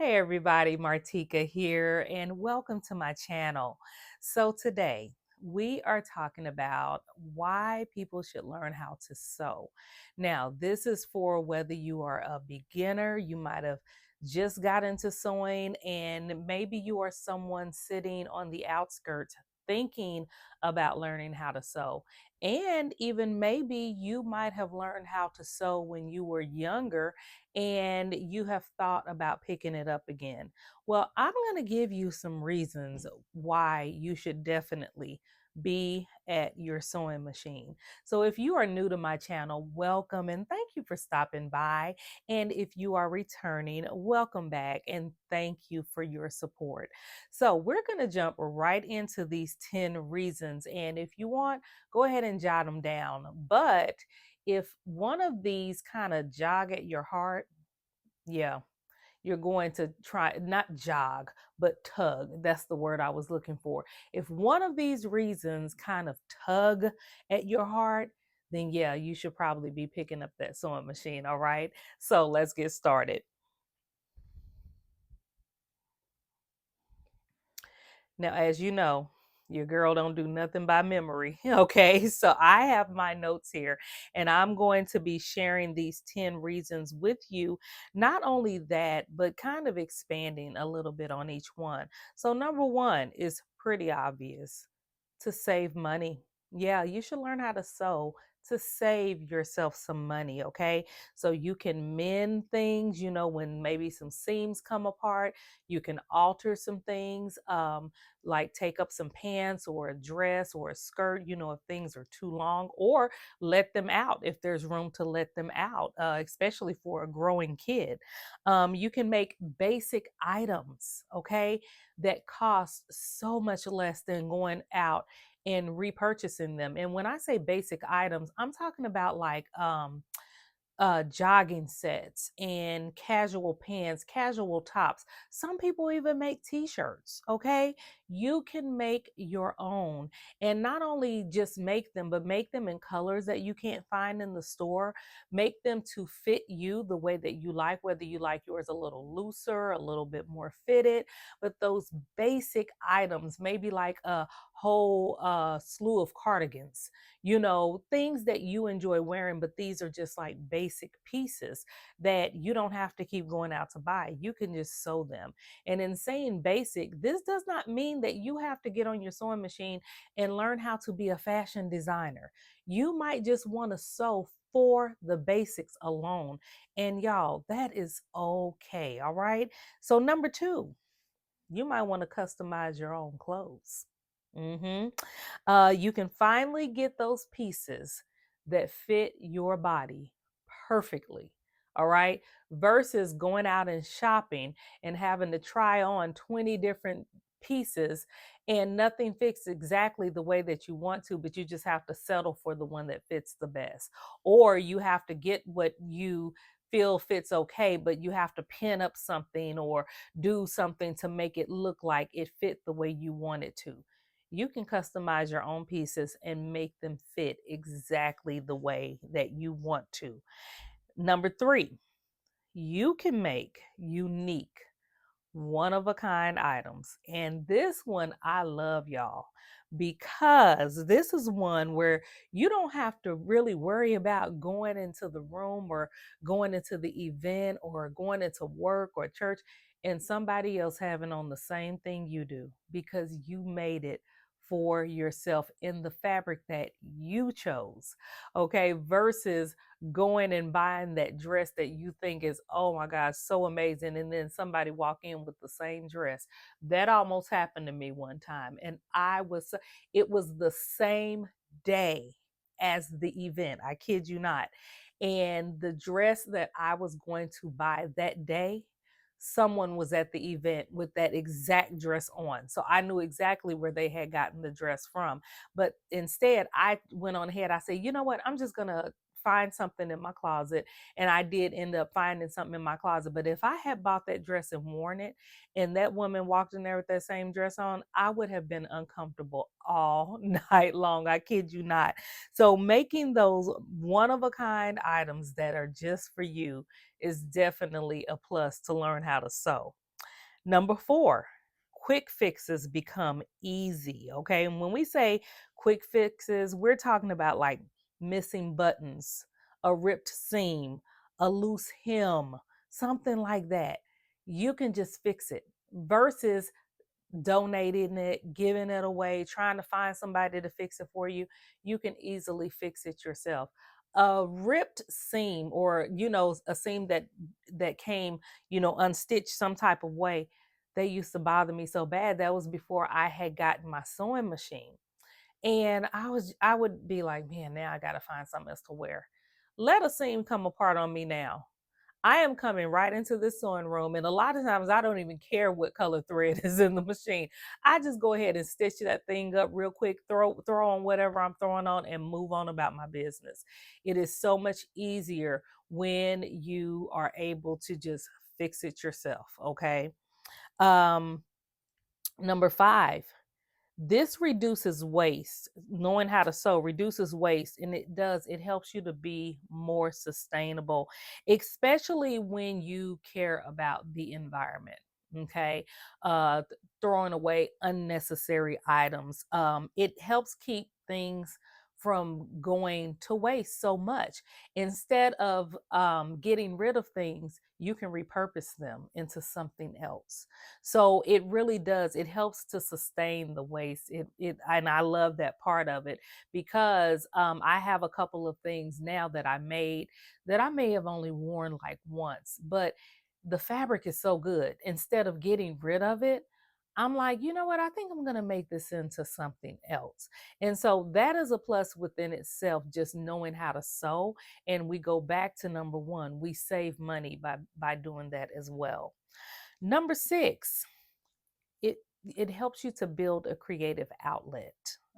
Hey everybody, Martika here, and welcome to my channel. So today we are talking about why people should learn how to sew. Now, this is for whether you are a beginner, you might have just got into sewing, and maybe you are someone sitting on the outskirts thinking about learning how to sew. And even maybe you might have learned how to sew when you were younger and you have thought about picking it up again. Well, I'm going to give you some reasons why you should definitely be at your sewing machine. So, if you are new to my channel, welcome and thank you for stopping by. And if you are returning, welcome back and thank you for your support. So, we're going to jump right into these 10 reasons. And if you want, go ahead and jot them down. But if one of these kind of jog at your heart, yeah, you're going to try not jog, but tug. That's the word I was looking for. If one of these reasons kind of tug at your heart, then yeah, you should probably be picking up that sewing machine. All right. So let's get started. Now, as you know, your girl don't do nothing by memory. Okay. So I have my notes here and I'm going to be sharing these 10 reasons with you. Not only that, but kind of expanding a little bit on each one. So number one is pretty obvious: to save money. Yeah, you should learn how to sew to save yourself some money, okay? So you can mend things, when maybe some seams come apart, you can alter some things, like take up some pants or a dress or a skirt, if things are too long, or let them out if there's room to let them out, especially for a growing kid. You can make basic items, okay, that cost so much less than going out and repurchasing them. And when I say basic items, I'm talking about like jogging sets and casual pants, casual tops. Some people even make t shirts. Okay. You can make your own and not only just make them, but make them in colors that you can't find in the store. Make them to fit you the way that you like, whether you like yours a little looser, a little bit more fitted. But those basic items, maybe like a whole slew of cardigans, things that you enjoy wearing, but these are just like basic pieces that you don't have to keep going out to buy. You can just sew them. And in saying basic, this does not mean that you have to get on your sewing machine and learn how to be a fashion designer. You might just want to sew for the basics alone. And y'all, that is okay. All right. So, number two, you might want to customize your own clothes. hmm you can finally get those pieces that fit your body perfectly. All right. Versus going out and shopping and having to try on 20 different pieces and nothing fits exactly the way that you want to, but you just have to settle for the one that fits the best. Or you have to get what you feel fits okay, but you have to pin up something or do something to make it look like it fit the way you want it to. You can customize your own pieces and make them fit exactly the way that you want to. Number three, you can make unique, one of a kind items. And this one I love, y'all, because this is one where you don't have to really worry about going into the room or going into the event or going into work or church and somebody else having on the same thing you do because you made it for yourself in the fabric that you chose. Okay, versus going and buying that dress that you think is, oh my God, so amazing. And then somebody walk in with the same dress. That almost happened to me one time. And it was the same day as the event. I kid you not. And the dress that I was going to buy that day, someone was at the event with that exact dress on. So I knew exactly where they had gotten the dress from. But instead, I went on ahead. I said, you know what? I'm just going to find something in my closet. And I did end up finding something in my closet. But if I had bought that dress and worn it, and that woman walked in there with that same dress on, I would have been uncomfortable all night long. I kid you not. So making those one of a kind items that are just for you is definitely a plus to learn how to sew. Number four, quick fixes become easy. Okay. And when we say quick fixes, we're talking about like missing buttons, a ripped seam, a loose hem, something like that. You can just fix it versus donating it, giving it away, trying to find somebody to fix it for you. You can easily fix it yourself. A ripped seam, or a seam that came, unstitched some type of way, they used to bother me so bad. That was before I had gotten my sewing machine. And I would be like, man, now I gotta find something else to wear. Let a seam come apart on me now. I am coming right into this sewing room, and a lot of times I don't even care what color thread is in the machine. I just go ahead and stitch that thing up real quick, throw on whatever I'm throwing on, and move on about my business. It is so much easier when you are able to just fix it yourself. Okay. Um, Number five, this reduces waste. Knowing how to sew reduces waste, and it helps you to be more sustainable, especially when you care about the environment. Okay. Throwing away unnecessary items. It helps keep things from going to waste so much. Instead of getting rid of things, you can repurpose them into something else. So it really does. It helps to sustain the waste. And I love that part of it because I have a couple of things now that I made that I may have only worn like once, but the fabric is so good. Instead of getting rid of it, I'm like, you know what? I think I'm going to make this into something else. And so that is a plus within itself, just knowing how to sew. And we go back to number one, we save money by doing that as well. Number six, it it helps you to build a creative outlet.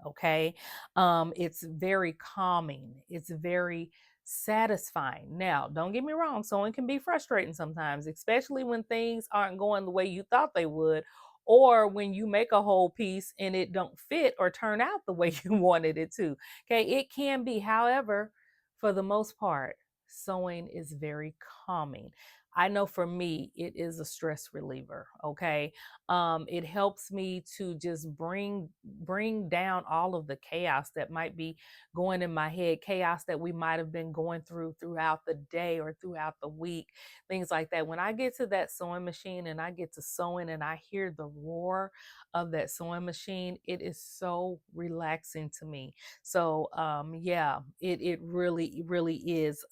Okay. It's very calming, it's very satisfying. Now don't get me wrong, sewing can be frustrating sometimes, especially when things aren't going the way you thought they would, or when you make a whole piece and it don't fit or turn out the way you wanted it to. Okay, it can be. However, for the most part, sewing is very calming. I know for me it is a stress reliever. Okay. It helps me to just bring down all of the chaos that might be going in my head, chaos that we might have been going through throughout the day or throughout the week, things like that. When I get to that sewing machine and I get to sewing and I hear the roar of that sewing machine, it is so relaxing to me. So yeah, it really is.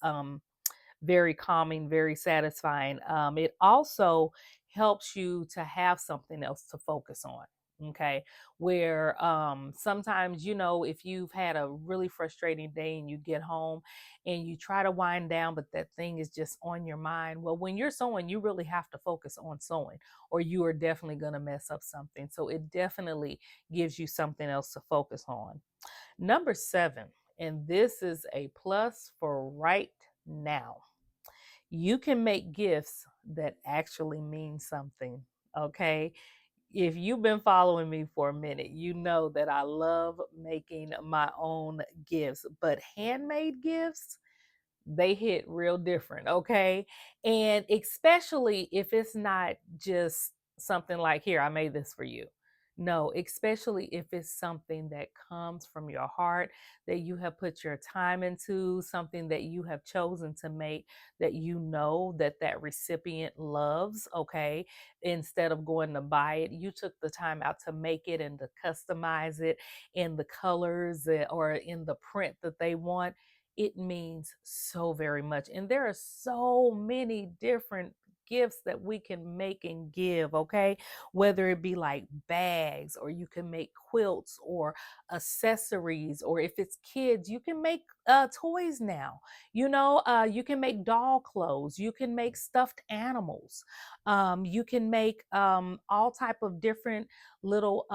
Very calming, very satisfying. It also helps you to have something else to focus on. Okay, where sometimes, if you've had a really frustrating day and you get home and you try to wind down, but that thing is just on your mind. Well, when you're sewing, you really have to focus on sewing, or you are definitely going to mess up something. So it definitely gives you something else to focus on. Number seven, and this is a plus for right now, you can make gifts that actually mean something. Okay. If you've been following me for a minute, you know that I love making my own gifts, but handmade gifts, they hit real different, okay? And especially if it's not just something like, here, I made this for you. No, especially if it's something that comes from your heart, that you have put your time into, something that you have chosen to make, that you know that that recipient loves, okay? Instead of going to buy it, you took the time out to make it and to customize it in the colors or in the print that they want. It means so very much. And there are so many different gifts that we can make and give, okay? Whether it be like bags, or you can make quilts or accessories, or if it's kids, you can make toys now. You can make doll clothes, you can make stuffed animals, you can make all type of different little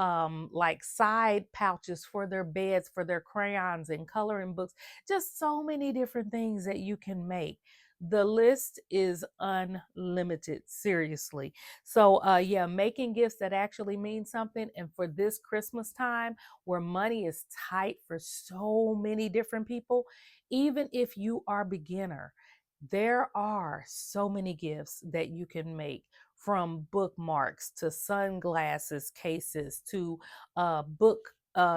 like side pouches for their beds, for their crayons and coloring books, just so many different things that you can make. The list is unlimited, seriously. So yeah, making gifts that actually mean something. And for this Christmas time where money is tight for so many different people, even if you are beginner, There are so many gifts that you can make, from bookmarks to sunglasses cases to book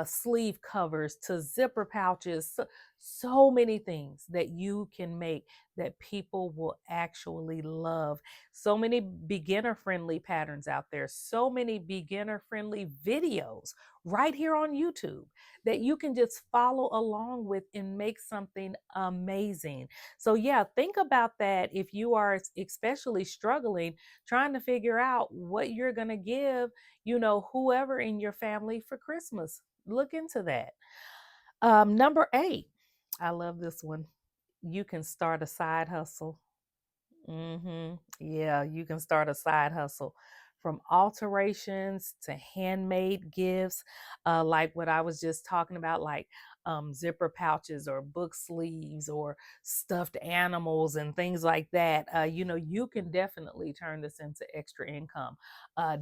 sleeve covers to zipper pouches. So many things that you can make that people will actually love. So many beginner friendly patterns out there, so many beginner friendly videos right here on YouTube that you can just follow along with and make something amazing. So, yeah, think about that if you are especially struggling trying to figure out what you're going to give, whoever in your family for Christmas. Look into that. Number 8, I love this one. You can start a side hustle. Yeah, you can start a side hustle, from alterations to handmade gifts, like what I was just talking about, like zipper pouches or book sleeves or stuffed animals and things like that. You can definitely turn this into extra income.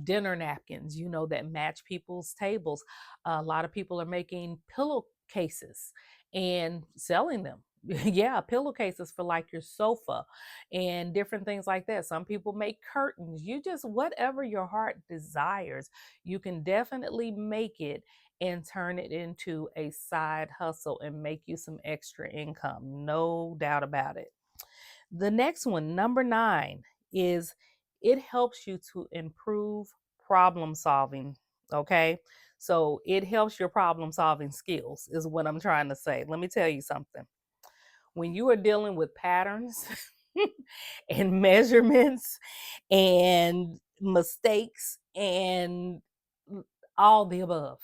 Dinner napkins, that match people's tables. A lot of people are making pillowcases and selling them. Yeah, pillowcases for like your sofa and different things like that. Some people make curtains. You just, whatever your heart desires, you can definitely make it and turn it into a side hustle and make you some extra income. No doubt about it. The next one, number 9, is it helps you to improve problem solving. Okay. So it helps your problem solving skills, is what I'm trying to say. Let me tell you something. When you are dealing with patterns and measurements and mistakes and all the above,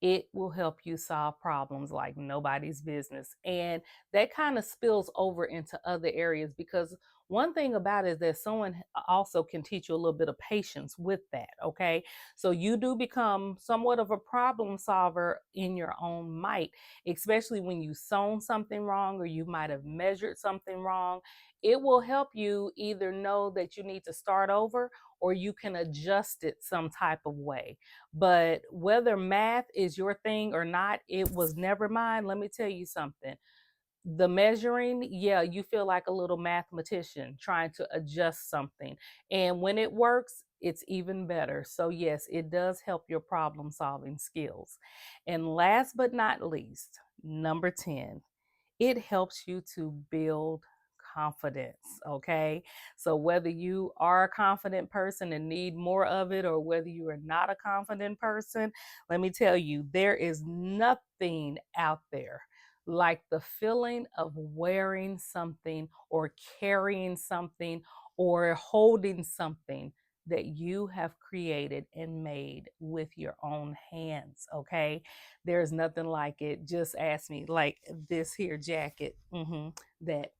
it will help you solve problems like nobody's business. And that kind of spills over into other areas, because one thing about it is that someone also can teach you a little bit of patience with that. Okay. So you do become somewhat of a problem solver in your own might, especially when you sewn something wrong or you might have measured something wrong. It will help you either know that you need to start over or you can adjust it some type of way. But whether math is your thing or not, it was never mine. Let me tell you something. The measuring, yeah, you feel like a little mathematician trying to adjust something. And when it works, it's even better. So, yes, it does help your problem solving skills. And last but not least, number 10, it helps you to build confidence. Okay. So whether you are a confident person and need more of it, or whether you are not a confident person, let me tell you, there is nothing out there like the feeling of wearing something or carrying something or holding something that you have created and made with your own hands. Okay. There's nothing like it. Just ask me, like this here jacket, that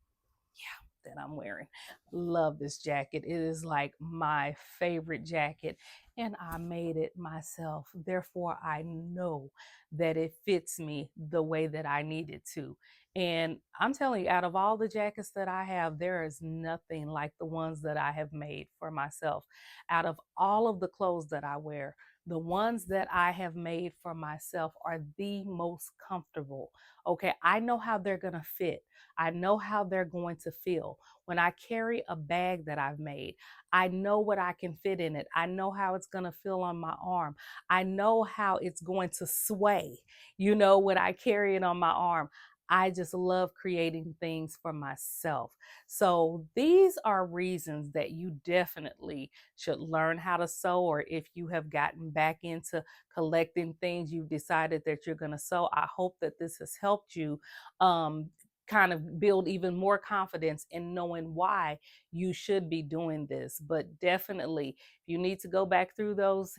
that I'm wearing. Love this jacket. It is like my favorite jacket, and I made it myself. Therefore, I know that it fits me the way that I need it to. And I'm telling you, out of all the jackets that I have, there is nothing like the ones that I have made for myself. Out of all of the clothes that I wear, the ones that I have made for myself are the most comfortable. Okay, I know how they're going to fit. I know how they're going to feel. When I carry a bag that I've made, I know what I can fit in it. I know how it's going to feel on my arm. I know how it's going to sway, when I carry it on my arm. I just love creating things for myself. So these are reasons that you definitely should learn how to sew, or if you have gotten back into collecting things, you've decided that you're going to sew. I hope that this has helped you um, kind of build even more confidence in knowing why you should be doing this. But definitely, if you need to go back through those,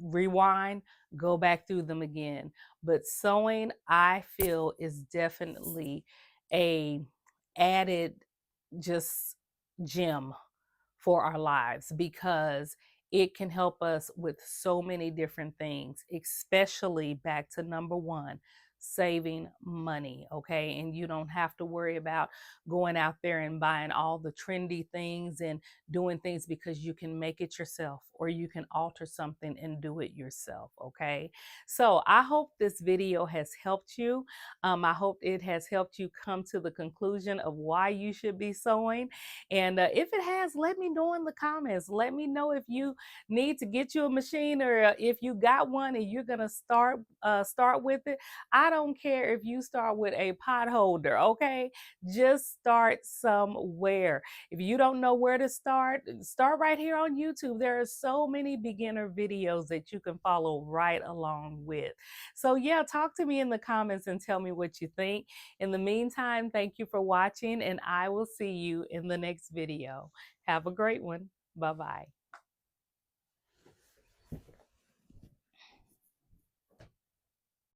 rewind, go back through them again. But sewing, I feel, is definitely a added just gem for our lives, because it can help us with so many different things, especially back to number 1, saving money, okay? And you don't have to worry about going out there and buying all the trendy things and doing things, because you can make it yourself, or you can alter something and do it yourself, okay? So I hope this video has helped you. I hope it has helped you come to the conclusion of why you should be sewing. And if it has, let me know in the comments. Let me know if you need to get you a machine, or if you got one and you're gonna start with it. I don't care if you start with a pot holder, okay? Just start somewhere. If you don't know where to start right here on YouTube. There are so many beginner videos that you can follow right along with. So yeah, talk to me in the comments and tell me what you think. In the meantime, thank you for watching, and I will see you in the next video. Have a great one. Bye-bye.